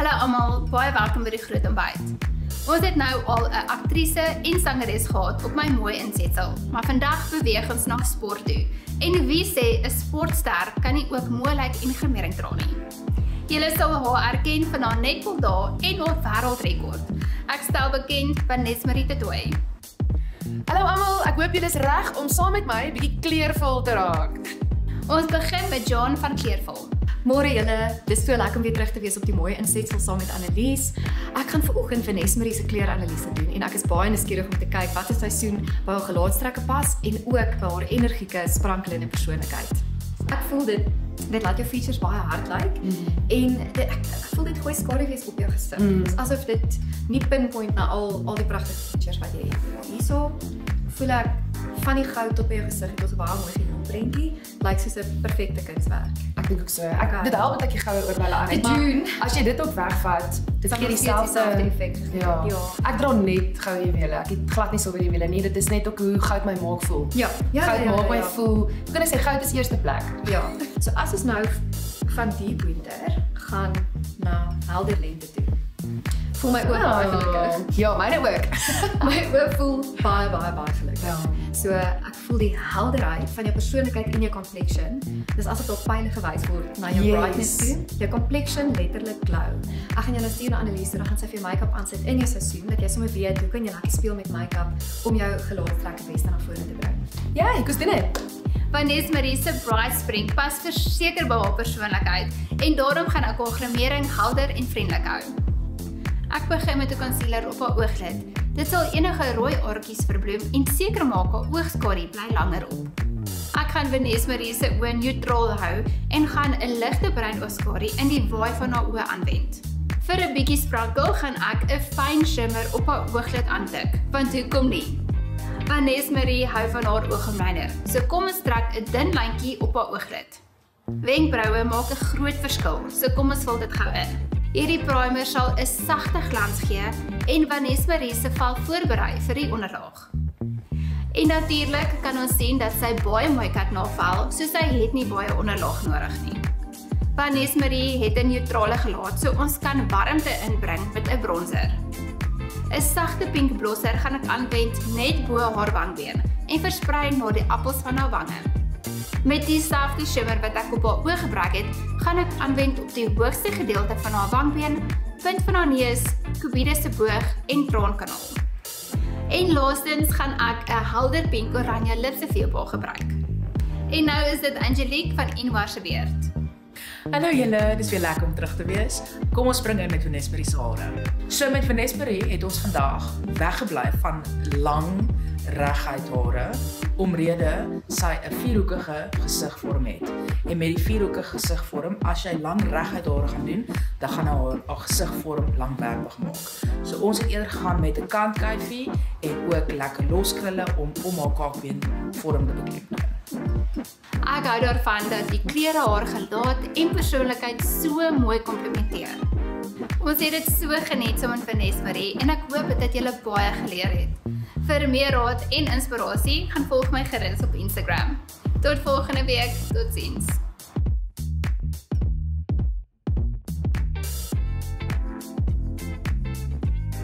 Hallo almal, baie welkom by die Groot Ontbyt. Ons het nou al 'n aktrise en sangeres gehad op my mooi insetsel, maar vandag beweeg ons na sport toe. En wie sê 'n sportster kan nie ook mooi lyk en gemering dra nie. Julle sal haar erken van haar netbaldae en haar wêreldrekord. Ek stel bekend Vanessa Marie Toy. Hallo almal, ek hoop julle is reg om saam met my 'n bietjie kleurvol te raak. Ons begin met John van Kleurvol. Môre julle, dis so lekker om weer terug te wees op die mooi insetsel saam met Annelies. Ek gaan vanoggend Vanessa Marie se kleuranalise doen en ek is baie nuuskierig om te kyk watter seisoen by haar gelaatstrekke pas en ook by haar energieke, sprankelende persoonlikheid. Ek voel dit laat jou features baie hard lyk en ek voel dit gooi skaduwees op jou gesig. Dis asof dit nie pinpoint na al die pragtige features wat jy het. Hierso voel ek van die goud tot by jou gesig het ons 'n baie mooi prentjie, lyk soos 'n perfekte kunswerk. Ek dink ook so. Dit help dat ek die goue oorbelle aan het. doen. As jy dit ook wegvat, dit gee dieselfde effek. Ja. Ek dra net goue juwele. Ek het glad nie silwer juwele nie. Dit is net ook hoe goud my maak voel. Ja. Goud maak my voel. Hoe kan ek sê goud is eerste plek? Ja. So as ons nou van deep winter gaan na helder lente toe. Voel my oë baie gelukkig. Ja, myne ook. My oë voel baie gelukkig. Ja. So ek voel die helderheid van jou persoonlikheid en jou complexion. Dis asof daar pile gewys word na jou brightness toe. Jou complexion letterlik glow. Ek gaan jou nou stuur na Annelies, dan gaan sy vir jou make-up aansit in jou seisoen, dat jy sommer weet hoe kan jy lekker speel met make-up om jou gelaatstrekke beste na vore te bring. Ja, ek doen dit. Vanessa Marie se Bright Spring pas verseker by haar persoonlikheid en daarom gaan ek haar grimering helder en vriendelik hou. Ek begin met 'n concealer op haar ooglid. Dit sal enige rooi aartjies verbloem en seker maak haar oogskadu bly langer op. Ek gaan Vanessa Marie se oë neutraal hou en gaan 'n ligte bruin oogskadu in die waai van haar oë aanwend. Vir 'n bietjie sprankel gaan ek 'n fyn shimmer op haar ooglid aantik, want hoekom nie? Vanessa Marie hou van haar oogliner, so kom ons trek 'n dun lyntjie op haar ooglid. Wenkbroue maak 'n groot verskil, so kom ons vul dit gou in. Hierdie primer sal 'n sagte glans gee en Vanessa Marie se vel voorberei vir die onderlaag. En natuurlik kan ons sien dat sy baie mooi kyk na haar vel, so sy het nie baie onderlaag nodig nie. Vanessa Marie het 'n neutrale gelaat, so ons kan warmte inbring met 'n bronzer. 'n Sagte pink blosser gaan ek aanwend net bo haar wangbeen en versprei na die appels van haar wange. Met dieselfde shimmer wat ek op haar oë gebruik het, gaan ek aanwend op die hoogste gedeelte van haar wangbeen, punt van haar neus, kubide se boog en traankanaal. En laastens gaan ek 'n helder pink oranje lipstifie op haar gebruik. En nou is dit Angelique van Inwar se beurt. Hallo julle, dis weer lekker om terug te wees. Kom ons spring in met Vanessa Marie se hare. So met Vanessa Marie het ons vandag weggebly van lang reguit hare omrede sy 'n vierhoekige gesigvorm het. En met die vierhoekige gesigvorm, as jy lang reguit hare gaan doen, dan gaan haar gesigvorm langwerpig maak. So ons het eerder gegaan met 'n kantkuifie en ook lekker loskrille om haar kaakbeen vorm te beklemtoon. Ek hou daarvan dat die kleure haar gelaat en persoonlikheid so mooi komplementeer. Ons het dit so geniet saam met Vanessa Marie en ek hoop dat julle baie geleer het. Vir meer raad en inspirasie, gaan volg my gerus op Instagram. Tot volgende week, totsiens.